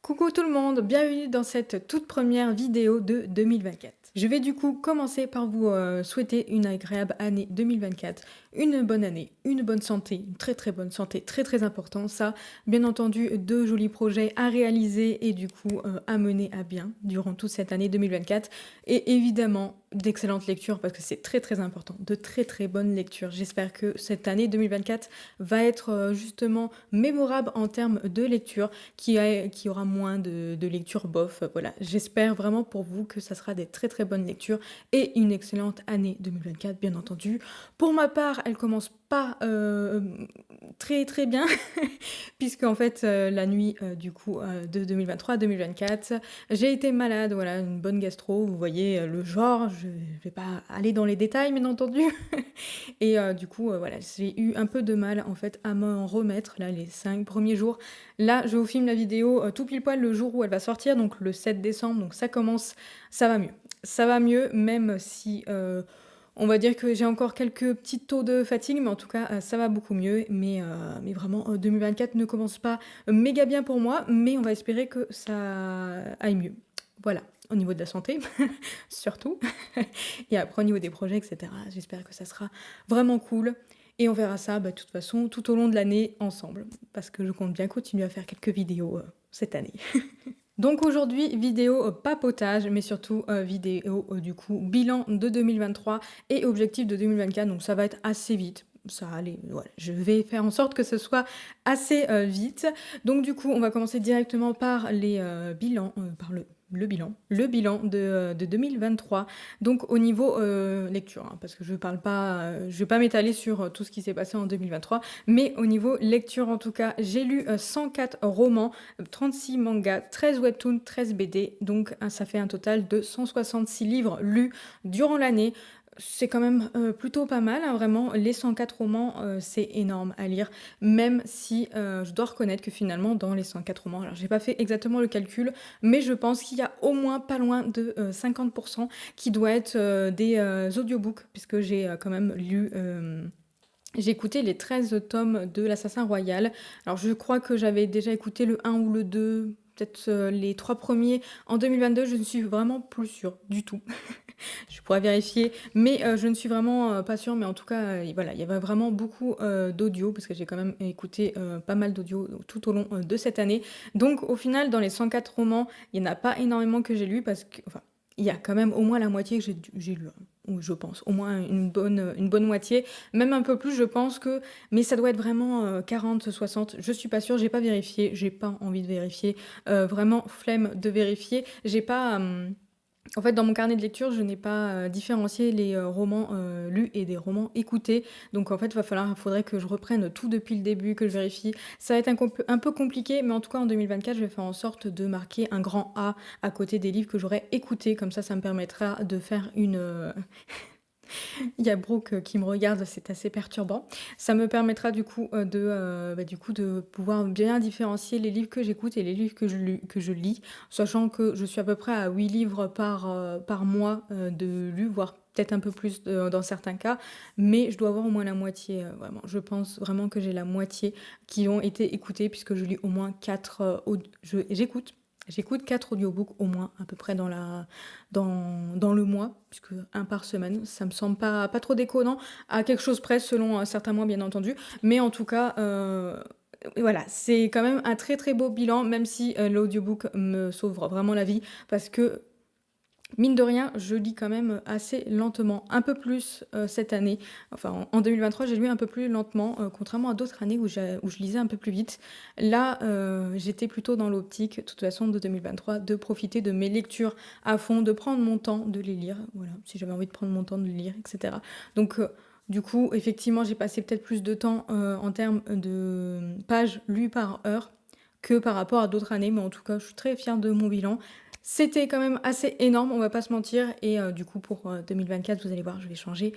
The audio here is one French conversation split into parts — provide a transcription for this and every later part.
Coucou tout le monde, bienvenue dans cette toute première vidéo de 2024. Je vais du coup commencer par vous souhaiter une agréable année 2024, une bonne année, une bonne santé, une très très bonne santé, très très important ça. Bien entendu, de jolis projets à réaliser et du coup à mener à bien durant toute cette année 2024. Et évidemment, d'excellentes lectures parce que c'est très très important, de très très bonnes lectures. J'espère que cette année 2024 va être justement mémorable en termes de lecture qui aura moins de lectures bof. Voilà, j'espère vraiment pour vous que ça sera des très très bonnes lectures et une excellente année 2024, bien entendu. Pour ma part, elle commence pas très très bien, puisque en fait, la nuit du coup de 2023 à 2024, j'ai été malade, voilà, une bonne gastro, vous voyez le genre, je vais pas aller dans les détails, bien entendu. Et du coup, voilà, j'ai eu un peu de mal en fait à m'en remettre là les 5 premiers jours. Là, je vous filme la vidéo tout pile poil le jour où elle va sortir, donc le 7 décembre, donc ça commence, ça va mieux. Ça va mieux, même si on va dire que j'ai encore quelques petits taux de fatigue, mais en tout cas, ça va beaucoup mieux. Mais vraiment, 2024 ne commence pas méga bien pour moi, mais on va espérer que ça aille mieux. Voilà, au niveau de la santé, surtout. Et après, au niveau des projets, etc., j'espère que ça sera vraiment cool. Et on verra ça, de toute façon, tout au long de l'année ensemble. Parce que je compte bien continuer à faire quelques vidéos cette année. Donc aujourd'hui, vidéo papotage, mais surtout vidéo du coup bilan de 2023 et objectif de 2024. Donc ça va être assez vite. Ça allez, voilà, je vais faire en sorte que ce soit assez vite. Donc du coup, on va commencer directement par les bilans, par le bilan de 2023. Donc au niveau lecture, hein, parce que je vais pas m'étaler sur tout ce qui s'est passé en 2023, mais au niveau lecture en tout cas, j'ai lu 104 romans, 36 mangas, 13 webtoons, 13 BD, donc ça fait un total de 166 livres lus durant l'année. C'est quand même plutôt pas mal, hein, vraiment. Les 104 romans, c'est énorme à lire, même si je dois reconnaître que finalement, dans les 104 romans, alors j'ai pas fait exactement le calcul, mais je pense qu'il y a au moins pas loin de 50% qui doit être des audiobooks, puisque j'ai quand même lu. J'ai écouté les 13 tomes de l'Assassin Royal. Alors je crois que j'avais déjà écouté le 1 ou le 2, peut-être les 3 premiers en 2022, je ne suis vraiment plus sûre du tout. Je pourrais vérifier, mais je ne suis vraiment pas sûre. Mais en tout cas, voilà, il y avait vraiment beaucoup d'audio, parce que j'ai quand même écouté pas mal d'audio tout au long de cette année. Donc au final, dans les 104 romans, il n'y en a pas énormément que j'ai lu, parce que, enfin, il y a quand même au moins la moitié que j'ai lu, hein. Ou je pense, au moins une bonne moitié, même un peu plus, je pense que, mais ça doit être vraiment 40, 60, je suis pas sûre, j'ai pas vérifié, j'ai pas envie de vérifier, vraiment flemme de vérifier, j'ai pas... en fait, dans mon carnet de lecture, je n'ai pas différencié les romans lus et des romans écoutés. Donc, en fait, faudrait que je reprenne tout depuis le début, que je vérifie. Ça va être un peu compliqué, mais en tout cas, en 2024, je vais faire en sorte de marquer un grand A à côté des livres que j'aurais écoutés. Comme ça me permettra de faire une, il y a Brooke qui me regarde, c'est assez perturbant. Ça me permettra du coup de pouvoir bien différencier les livres que j'écoute et les livres que je lis, sachant que je suis à peu près à 8 livres par mois de lus, voire peut-être un peu plus dans certains cas, mais je dois avoir au moins la moitié, vraiment. Je pense vraiment que j'ai la moitié qui ont été écoutés, puisque je lis au moins 4... J'écoute 4 audiobooks au moins, à peu près dans le mois, puisque un par semaine, ça me semble pas trop déconnant, à quelque chose près, selon certains mois, bien entendu. Mais en tout cas, voilà, c'est quand même un très très beau bilan, même si l'audiobook me sauve vraiment la vie, parce que mine de rien, je lis quand même assez lentement, un peu plus cette année. Enfin, en 2023, j'ai lu un peu plus lentement, contrairement à d'autres années où je lisais un peu plus vite. Là, j'étais plutôt dans l'optique, de toute façon, de 2023, de profiter de mes lectures à fond, de prendre mon temps de les lire. Voilà, si j'avais envie de prendre mon temps de les lire, etc. Donc, du coup, effectivement, j'ai passé peut-être plus de temps en termes de pages lues par heure que par rapport à d'autres années, mais en tout cas, je suis très fière de mon bilan. C'était quand même assez énorme, on va pas se mentir, et du coup pour 2024, vous allez voir, je vais changer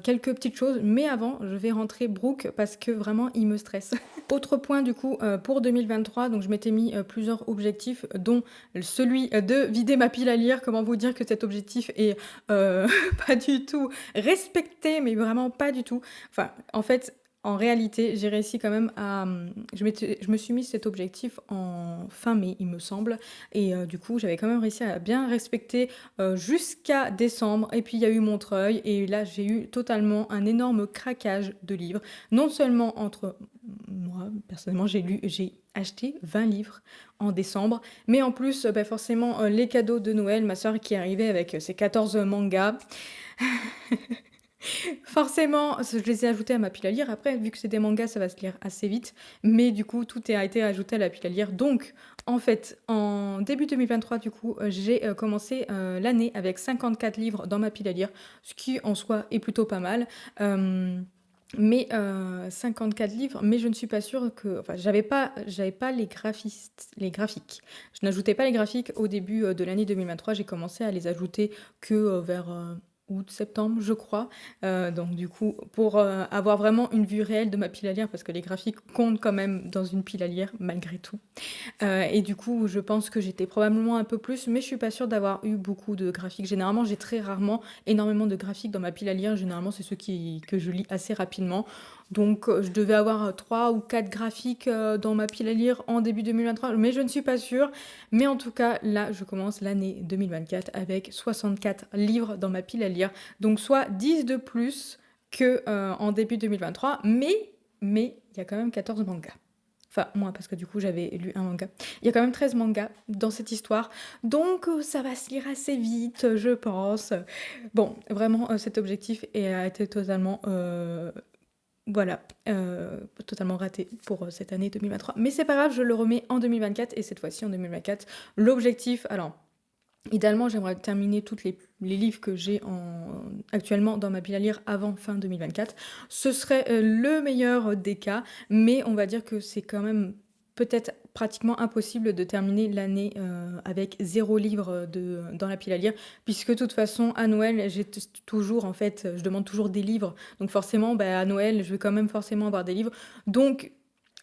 quelques petites choses, mais avant, je vais rentrer Brooke parce que vraiment, il me stresse. Autre point du coup pour 2023, donc je m'étais mis plusieurs objectifs, dont celui de vider ma pile à lire. Comment vous dire que cet objectif est pas du tout respecté, mais vraiment pas du tout. Enfin, en fait, en réalité, j'ai réussi quand même à, je me suis mis cet objectif en fin mai, il me semble et du coup, j'avais quand même réussi à bien respecter, jusqu'à décembre et puis il y a eu Montreuil et là, j'ai eu totalement un énorme craquage de livres. Non seulement entre moi, personnellement, j'ai acheté 20 livres en décembre, mais en plus, bah, forcément, les cadeaux de Noël, ma sœur qui est arrivée avec, ses 14 mangas. Forcément, je les ai ajoutés à ma pile à lire. Après, vu que c'est des mangas, ça va se lire assez vite. Mais du coup, tout a été ajouté à la pile à lire. Donc, en fait, en début 2023, du coup, j'ai commencé l'année avec 54 livres dans ma pile à lire, ce qui en soi est plutôt pas mal. Euh, mais 54 livres, mais je ne suis pas sûre que... Enfin, j'avais pas les graphistes, les graphiques. Je n'ajoutais pas les graphiques au début de l'année 2023. J'ai commencé à les ajouter que vers août, septembre, je crois. Donc du coup, pour avoir vraiment une vue réelle de ma pile à lire, parce que les graphiques comptent quand même dans une pile à lire, malgré tout. Et du coup, je pense que j'étais probablement un peu plus, mais je suis pas sûre d'avoir eu beaucoup de graphiques. Généralement, j'ai très rarement énormément de graphiques dans ma pile à lire. Généralement, c'est ceux que je lis assez rapidement. Donc, je devais avoir 3 ou 4 graphiques dans ma pile à lire en début 2023, mais je ne suis pas sûre. Mais en tout cas, là, je commence l'année 2024 avec 64 livres dans ma pile à lire. Donc, soit 10 de plus que en début 2023, mais il y a quand même 14 mangas. Enfin, moi, parce que du coup, j'avais lu un manga. Il y a quand même 13 mangas dans cette histoire. Donc, ça va se lire assez vite, je pense. Bon, vraiment, cet objectif a été totalement, voilà, totalement raté pour cette année 2023. Mais c'est pas grave, je le remets en 2024. Et cette fois-ci, en 2024, l'objectif... Alors, idéalement, j'aimerais terminer tous les livres que j'ai actuellement dans ma pile à lire avant fin 2024. Ce serait le meilleur des cas, mais on va dire que c'est quand même peut-être pratiquement impossible de terminer l'année avec 0 livre dans la pile à lire, puisque de toute façon, à Noël, toujours, en fait, je demande toujours des livres. Donc forcément, bah, à Noël, je vais quand même forcément avoir des livres. Donc,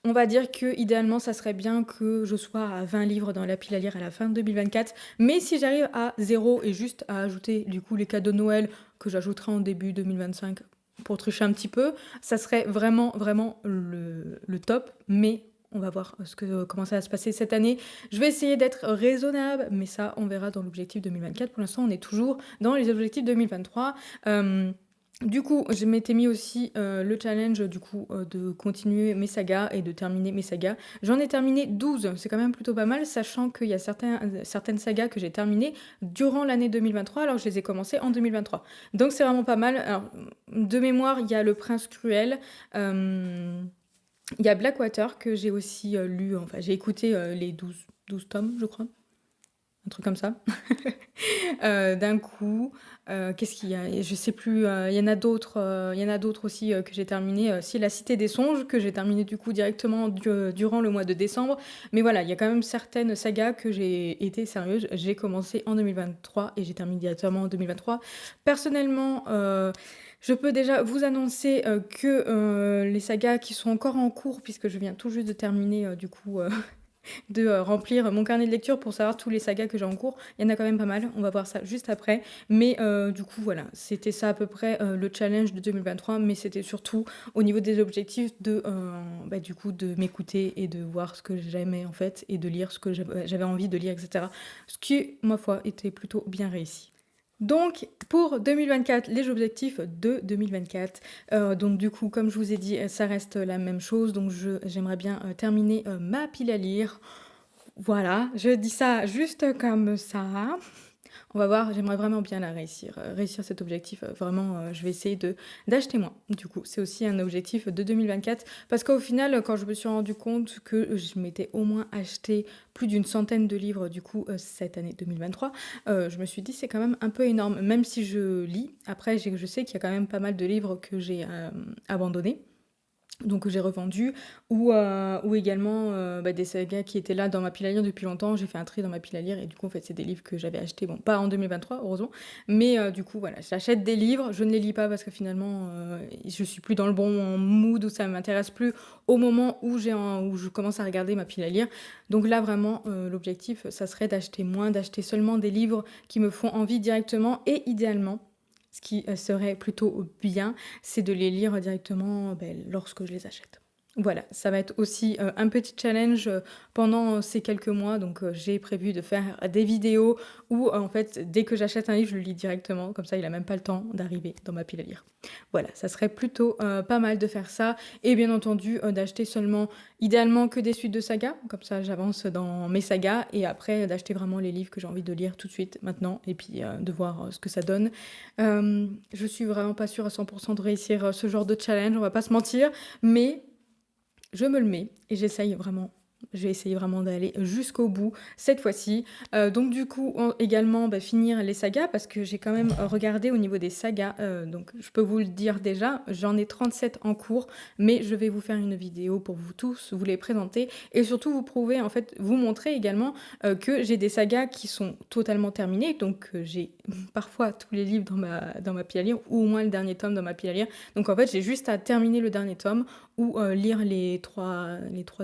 on va dire que idéalement, ça serait bien que je sois à 20 livres dans la pile à lire à la fin de 2024. Mais si j'arrive à 0 et juste à ajouter du coup les cadeaux de Noël que j'ajouterai en début 2025 pour tricher un petit peu, ça serait vraiment, vraiment le top. Mais on va voir comment ça va se passer cette année. Je vais essayer d'être raisonnable, mais ça, on verra dans l'objectif 2024. Pour l'instant, on est toujours dans les objectifs 2023. Du coup, je m'étais mis aussi le challenge du coup de continuer mes sagas et de terminer mes sagas. J'en ai terminé 12, c'est quand même plutôt pas mal, sachant qu'il y a certaines sagas que j'ai terminées durant l'année 2023, alors que je les ai commencées en 2023. Donc c'est vraiment pas mal. Alors, de mémoire, il y a Le Prince Cruel, euh, il y a Blackwater que j'ai aussi lu, enfin j'ai écouté les 12 tomes, je crois, un truc comme ça. D'un coup, qu'est-ce qu'il y a? Je sais plus, il y en a d'autres aussi, que j'ai terminé, si La Cité des Songes, que j'ai terminé du coup directement durant le mois de décembre. Mais voilà, il y a quand même certaines sagas que j'ai été sérieuse. J'ai commencé en 2023 et j'ai terminé directement en 2023. Personnellement, je peux déjà vous annoncer, que, les sagas qui sont encore en cours, puisque je viens tout juste de terminer, du coup, de remplir mon carnet de lecture pour savoir tous les sagas que j'ai en cours. Il y en a quand même pas mal, on va voir ça juste après. Mais du coup, voilà, c'était ça à peu près le challenge de 2023, mais c'était surtout au niveau des objectifs bah, du coup, de m'écouter et de voir ce que j'aimais en fait, et de lire ce que j'avais envie de lire, etc. Ce qui, ma foi, était plutôt bien réussi. Donc, pour 2024, les objectifs de 2024. Donc, du coup, comme je vous ai dit, ça reste la même chose. Donc, j'aimerais bien terminer ma pile à lire. Voilà, je dis ça juste comme ça. On va voir, j'aimerais vraiment bien la réussir, réussir cet objectif. Vraiment, je vais essayer d'acheter moins. Du coup, c'est aussi un objectif de 2024 parce qu'au final, quand je me suis rendu compte que je m'étais au moins acheté plus d'une centaine de livres du coup cette année 2023, je me suis dit c'est quand même un peu énorme. Même si je lis, après je sais qu'il y a quand même pas mal de livres que j'ai abandonnés. Donc que j'ai revendu ou également bah, des sagas qui étaient là dans ma pile à lire depuis longtemps. J'ai fait un tri dans ma pile à lire et du coup en fait c'est des livres que j'avais achetés, bon pas en 2023 heureusement, mais du coup voilà, j'achète des livres, je ne les lis pas parce que finalement je suis plus dans le bon mood ou ça m'intéresse plus au moment où où je commence à regarder ma pile à lire. Donc là vraiment l'objectif ça serait d'acheter moins, d'acheter seulement des livres qui me font envie directement et idéalement Ce qui, serait plutôt bien, c'est de les lire directement, lorsque je les achète. Voilà, ça va être aussi, un petit challenge, pendant ces quelques mois donc j'ai prévu de faire des vidéos où, en fait, dès que j'achète un livre, je le lis directement, comme ça il a même pas le temps d'arriver dans ma pile à lire. Voilà, ça serait plutôt, pas mal de faire ça et bien entendu, d'acheter seulement idéalement que des suites de sagas, comme ça j'avance dans mes sagas et après d'acheter vraiment les livres que j'ai envie de lire tout de suite, maintenant et puis, de voir, ce que ça donne. Je suis vraiment pas sûre à 100 de réussir, ce genre de challenge, on va pas se mentir, mais je me le mets et j'essaye vraiment. Je vais essayer vraiment d'aller jusqu'au bout cette fois-ci. Donc du coup, également finir les sagas parce que j'ai quand même regardé au niveau des sagas. Donc je peux vous le dire déjà, j'en ai 37 en cours, mais je vais vous faire une vidéo pour vous tous, vous les présenter et surtout vous prouver, en fait, vous montrer également que j'ai des sagas qui sont totalement terminées. Donc j'ai parfois tous les livres dans ma pile à lire ou au moins le dernier tome dans ma pile à lire. Donc en fait, j'ai juste à terminer le dernier tome ou lire les trois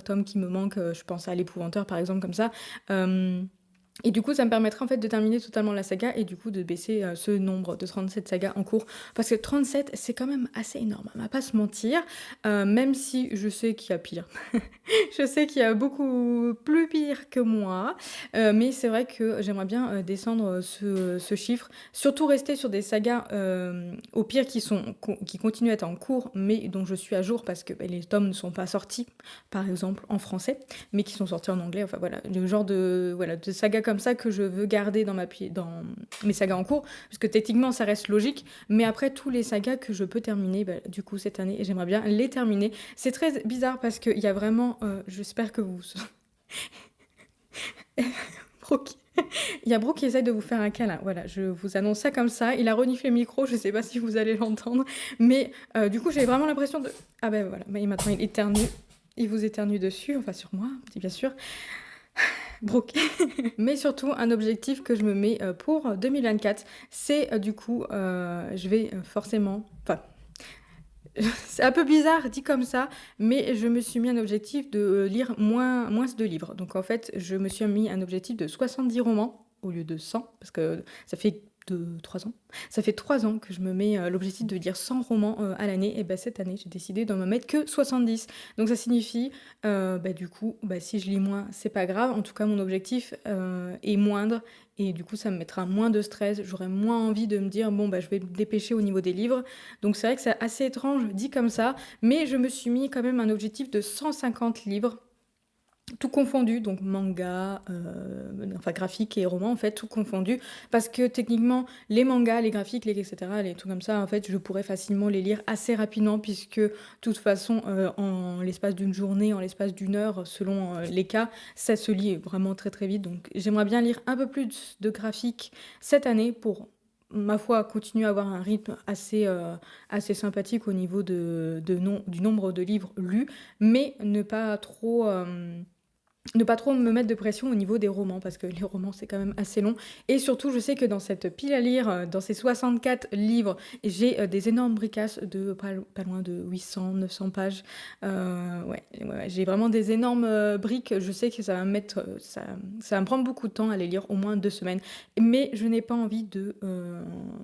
tomes qui me manquent, je pense à L'Épouvanteur par exemple comme ça. Hem et du coup, ça me permettrait en fait de terminer totalement la saga et du coup de baisser, ce nombre de 37 sagas en cours. Parce que 37, c'est quand même assez énorme, on va pas se mentir, même si je sais qu'il y a pire. Je sais qu'il y a beaucoup plus pire que moi, mais c'est vrai que j'aimerais bien, descendre, ce chiffre. Surtout rester sur des sagas, au pire qui continuent à être en cours, mais dont je suis à jour parce que, les tomes ne sont pas sortis, par exemple en français, mais qui sont sortis en anglais. Enfin voilà, le genre de sagas comme ça que je veux garder dans mes sagas en cours, parce que techniquement ça reste logique, mais après tous les sagas que je peux terminer, du coup cette année, j'aimerais bien les terminer. C'est très bizarre parce qu'il y a vraiment, j'espère que vous Brooke. Il y a Brooke qui essaye de vous faire un câlin. Voilà, je vous annonce ça comme ça. Il a reniflé le micro, je sais pas si vous allez l'entendre, mais du coup, j'ai vraiment l'impression de ah ben voilà, maintenant il éternue. Il vous éternue dessus, enfin sur moi, bien sûr. Brooke. Mais surtout, un objectif que je me mets, pour 2024, c'est, du coup, je vais, forcément enfin, c'est un peu bizarre dit comme ça, mais je me suis mis un objectif de, lire moins de livres. Donc en fait, je me suis mis un objectif de 70 romans au lieu de 100 parce que ça fait 3 ans. Ça fait 3 ans que je me mets, l'objectif de lire 100 romans, à l'année et cette année, j'ai décidé de me mettre que 70. Donc ça signifie, du coup, si je lis moins, c'est pas grave. En tout cas, mon objectif, est moindre et du coup, ça me mettra moins de stress. J'aurai moins envie de me dire: «Bon, je vais me dépêcher au niveau des livres». Donc c'est vrai que c'est assez étrange dit comme ça, mais je me suis mis quand même un objectif de 150 livres tout confondu, donc manga, enfin graphique et roman en fait, tout confondu. Parce que techniquement, les mangas, les graphiques, les et cetera, les trucs comme ça, en fait, je pourrais facilement les lire assez rapidement puisque, de toute façon, en l'espace d'une journée, en l'espace d'une heure, selon, les cas, ça se lit vraiment très, très vite. Donc j'aimerais bien lire un peu plus de graphique cette année pour, ma foi, continuer à avoir un rythme assez sympathique au niveau du nombre de livres lus, mais ne pas trop me mettre de pression au niveau des romans, parce que les romans, c'est quand même assez long. Et surtout, je sais que dans cette pile à lire, dans ces 64 livres, j'ai des énormes bricasses de pas loin de 800, 900 pages. Ouais, j'ai vraiment des énormes briques. Je sais que ça va me mettre, ça va me prendre beaucoup de temps à les lire, au moins 2 semaines. Mais je n'ai pas envie de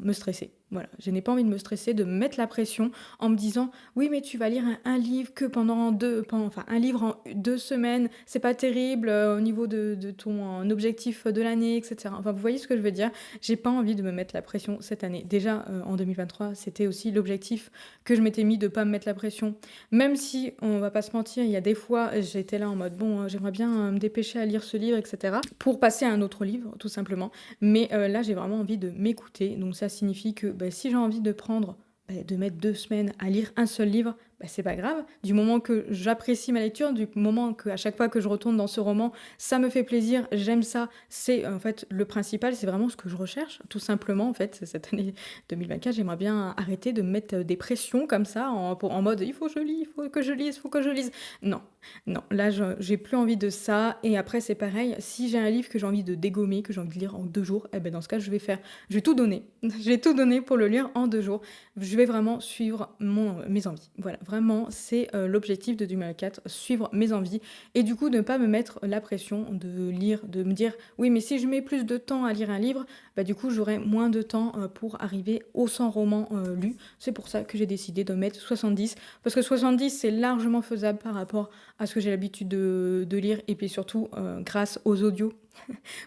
me stresser. Voilà, je n'ai pas envie de me stresser, de me mettre la pression en me disant oui, mais tu vas lire un livre que enfin un livre en 2 semaines, c'est pas terrible au niveau de ton objectif de l'année, etc. Enfin, vous voyez ce que je veux dire? J'ai pas envie de me mettre la pression cette année. Déjà, en 2023, c'était aussi l'objectif que je m'étais mis de pas me mettre la pression. Même si, on va pas se mentir, il y a des fois, j'étais là en mode bon, j'aimerais bien me dépêcher à lire ce livre, etc. Pour passer à un autre livre, tout simplement. Mais là, j'ai vraiment envie de m'écouter. Donc ça signifie que si j'ai envie de prendre, de mettre 2 semaines à lire un seul livre, c'est pas grave. Du moment que j'apprécie ma lecture, du moment qu'à chaque fois que je retourne dans ce roman, ça me fait plaisir, j'aime ça, c'est en fait le principal, c'est vraiment ce que je recherche, tout simplement. En fait, cette année 2024, j'aimerais bien arrêter de me mettre des pressions comme ça, en mode il faut que je lis, il faut que je lise, il faut que je lise. Non, non, là j'ai plus envie de ça. Et après, c'est pareil, si j'ai un livre que j'ai envie de dégommer, que j'ai envie de lire en 2 jours, dans ce cas, je vais tout donner. Je vais tout donner pour le lire en 2 jours. Je vais vraiment suivre mes envies. Voilà, vraiment, c'est, l'objectif de 2024, suivre mes envies et du coup, ne pas me mettre la pression de lire, de me dire: «Oui, mais si je mets plus de temps à lire un livre, bah, du coup, j'aurai moins de temps, pour arriver aux 100 romans, lus». C'est pour ça que j'ai décidé de mettre 70 parce que 70 c'est largement faisable par rapport à ce que j'ai l'habitude de lire et puis surtout, grâce aux audios.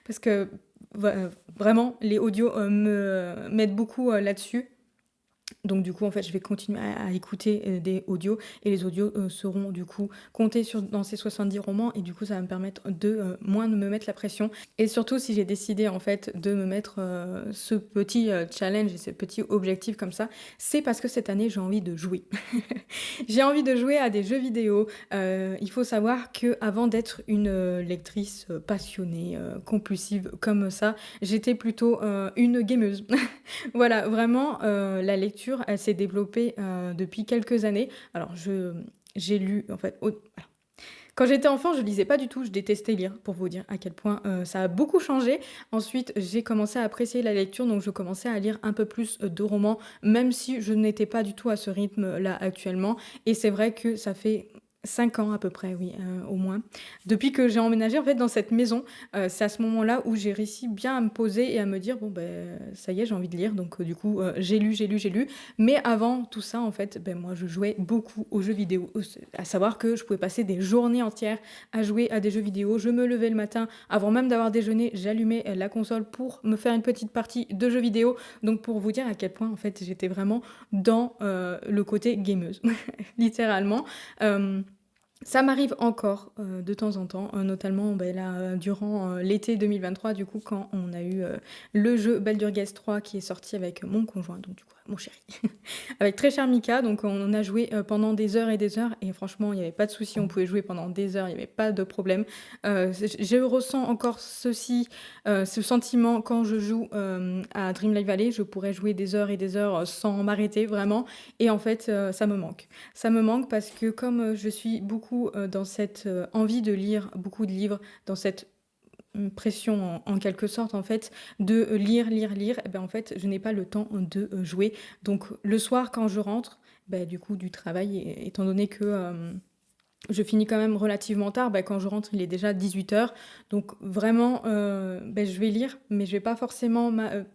Parce que vraiment les audios, me m'aident beaucoup, là-dessus. Donc du coup, en fait, je vais continuer à écouter, des audios et les audios, seront du coup comptés dans ces 70 romans et du coup, ça va me permettre de, moins de me mettre la pression et surtout si j'ai décidé en fait de me mettre, ce petit, challenge et ce petit objectif comme ça, c'est parce que cette année, j'ai envie de jouer. J'ai envie de jouer à des jeux vidéo. Il faut savoir que avant d'être une, lectrice, passionnée, compulsive comme ça, j'étais plutôt, une gameuse. Voilà, vraiment, la lecture, elle s'est développée, depuis quelques années. Alors j'ai lu en fait alors, quand j'étais enfant, je lisais pas du tout, je détestais lire pour vous dire à quel point, ça a beaucoup changé. Ensuite, j'ai commencé à apprécier la lecture, donc je commençais à lire un peu plus, de romans, même si je n'étais pas du tout à ce rythme-là actuellement et c'est vrai que ça fait 5 ans à peu près, oui, au moins. Depuis que j'ai emménagé en fait dans cette maison, c'est à ce moment-là où j'ai réussi bien à me poser et à me dire: «Bon ben ça y est, j'ai envie de lire», donc du coup, j'ai lu, j'ai lu, j'ai lu. Mais avant tout ça, en fait, ben moi je jouais beaucoup aux jeux vidéo. À savoir que je pouvais passer des journées entières à jouer à des jeux vidéo. Je me levais le matin, avant même d'avoir déjeuné, j'allumais, la console pour me faire une petite partie de jeux vidéo. Donc pour vous dire à quel point, en fait, j'étais vraiment dans, le côté gameuse, littéralement. Hem Ça m'arrive encore, de temps en temps, notamment, beh, là, durant, l'été 2023 du coup quand on a eu, le jeu Baldur's Gate 3 qui est sorti avec mon conjoint, donc du coup mon chéri. Avec très cher Mika, donc on a joué, pendant des heures et des heures et franchement il y avait pas de souci, on pouvait jouer pendant des heures, il y avait pas de problème. Je ressens encore ce sentiment quand je joue, à Dream Light Valley. Je pourrais jouer des heures et des heures, sans m'arrêter vraiment et en fait, ça me manque. Ça me manque parce que comme, je suis beaucoup, dans cette, envie de lire beaucoup de livres, dans cette, pression en quelque sorte en fait de, lire, lire, lire et ben, en fait, je n'ai pas le temps de, jouer. Donc le soir quand je rentre, bah, du coup du travail et étant donné que, je finis quand même relativement tard, bah, quand je rentre, il est déjà 18 heures. Donc vraiment, beh, je vais lire, mais je vais pas forcément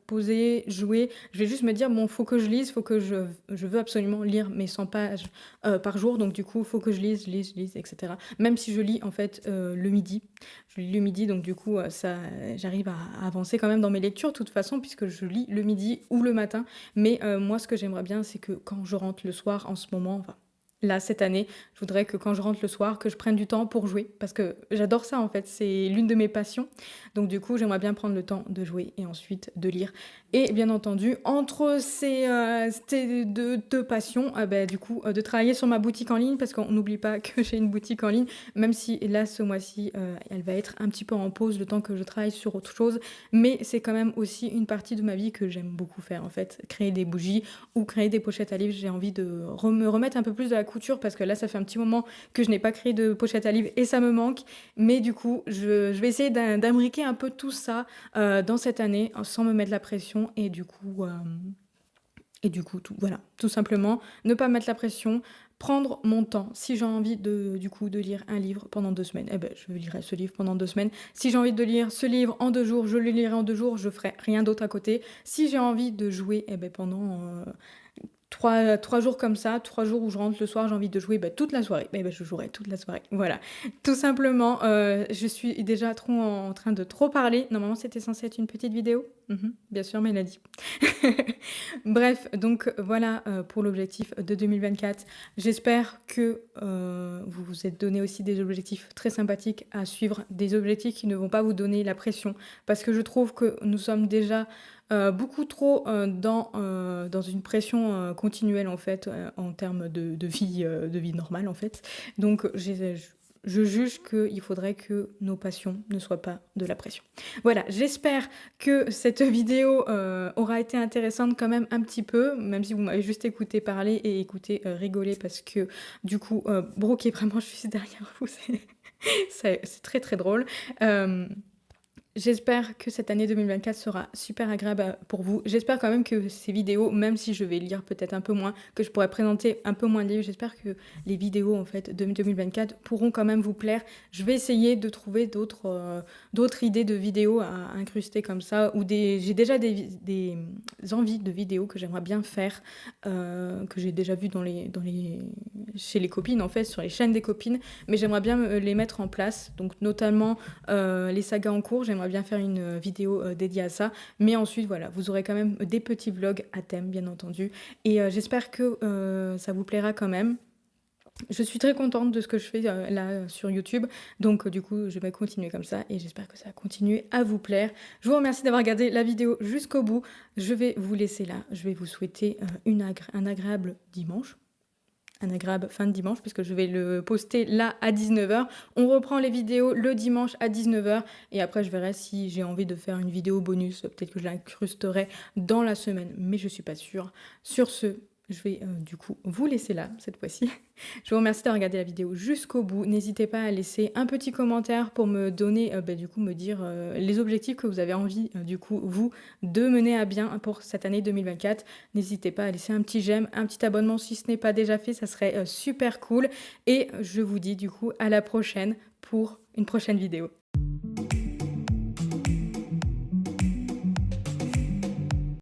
poser, jouer. Je vais juste me dire: «Bon, faut que je lise, faut que je veux absolument lire mes 100 pages, par jour, donc du coup, faut que je lise, je lise, je lise» et cetera. Même si je lis en fait, le midi. Je lis le midi, donc du coup, ça j'arrive à avancer quand même dans mes lectures de toute façon puisque je lis le midi ou le matin. Mais, moi, ce que j'aimerais bien, c'est que quand je rentre le soir en ce moment, enfin là, cette année, je voudrais que quand je rentre le soir, que je prenne du temps pour jouer parce que j'adore ça en fait, c'est l'une de mes passions. Donc du coup, j'aimerais bien prendre le temps de jouer et ensuite de lire. Et bien entendu, entre ces 2 passions, bah, du coup, de travailler sur ma boutique en ligne parce qu'on n'oublie pas que j'ai une boutique en ligne, même si là, ce mois-ci, elle va être un petit peu en pause le temps que je travaille sur autre chose. Mais c'est quand même aussi une partie de ma vie que j'aime beaucoup faire en fait, créer des bougies ou créer des pochettes à livres. J'ai envie de me remettre un peu plus de la couture parce que là, ça fait un petit moment que je n'ai pas créé de pochette à livres et ça me manque. Mais du coup, je vais essayer d'imbriquer un peu tout ça dans cette année sans me mettre la pression et du coup, voilà, tout simplement, ne pas mettre la pression, prendre mon temps. Si j'ai envie du coup, de lire un livre pendant 2 semaines, eh ben, je lirai ce livre pendant 2 semaines. Si j'ai envie de lire ce livre en 2 jours, je le lirai en 2 jours, je ferai rien d'autre à côté. Si j'ai envie de jouer, eh ben, pendant 3 jours comme ça, 3 jours où je rentre le soir, j'ai envie de jouer, bah, toute la soirée. Et bah, je jouerai toute la soirée. Voilà. Tout simplement, je suis déjà trop en train de trop parler. Normalement, c'était censé être une petite vidéo. Bien sûr, Mélodie. Bref, donc voilà, pour l'objectif de 2024. J'espère que, vous vous êtes donné aussi des objectifs très sympathiques à suivre, des objectifs qui ne vont pas vous donner la pression. Parce que je trouve que nous sommes déjà, beaucoup trop, dans une pression, continuelle en fait, en termes de vie normale en fait. Donc je juge qu'il faudrait que nos passions ne soient pas de la pression. Voilà, j'espère que cette vidéo, aura été intéressante quand même un petit peu, même si vous m'avez juste écouté parler et écouté, rigoler parce que du coup, Brooke est vraiment juste derrière vous, c'est très, très drôle. Hem J'espère que cette année 2024 sera super agréable, pour vous. J'espère quand même que ces vidéos, même si je vais lire peut-être un peu moins, que je pourrai présenter un peu moins de livres, j'espère que les vidéos en fait de 2024 pourront quand même vous plaire. Je vais essayer de trouver d'autres idées de vidéos à incruster comme ça ou j'ai déjà des envies de vidéos que j'aimerais bien faire, que j'ai déjà vues chez les copines en fait, sur les chaînes des copines, mais j'aimerais bien les mettre en place. Donc notamment les sagas en cours, j'aimerais bien faire une vidéo dédiée à ça. Mais ensuite, voilà, vous aurez quand même des petits vlogs à thème, bien entendu. Et j'espère que ça vous plaira quand même. Je suis très contente de ce que je fais là sur YouTube. Donc du coup, je vais continuer comme ça et j'espère que ça va continuer à vous plaire. Je vous remercie d'avoir regardé la vidéo jusqu'au bout. Je vais vous laisser là. Je vais vous souhaiter un agréable dimanche. Un agréable fin de dimanche puisque je vais le poster là à 19h. On reprend les vidéos le dimanche à 19h et après je verrai si j'ai envie de faire une vidéo bonus. Peut-être que je l'incrusterai dans la semaine, mais je suis pas sûre. Sur ce, je vais du coup vous laisser là cette fois-ci. Je vous remercie d'avoir regardé la vidéo jusqu'au bout. N'hésitez pas à laisser un petit commentaire pour me donner, du coup me dire les objectifs que vous avez envie du coup vous de mener à bien pour cette année 2024. N'hésitez pas à laisser un petit j'aime, un petit abonnement si ce n'est pas déjà fait, ça serait super cool. Et je vous dis du coup à la prochaine pour une prochaine vidéo.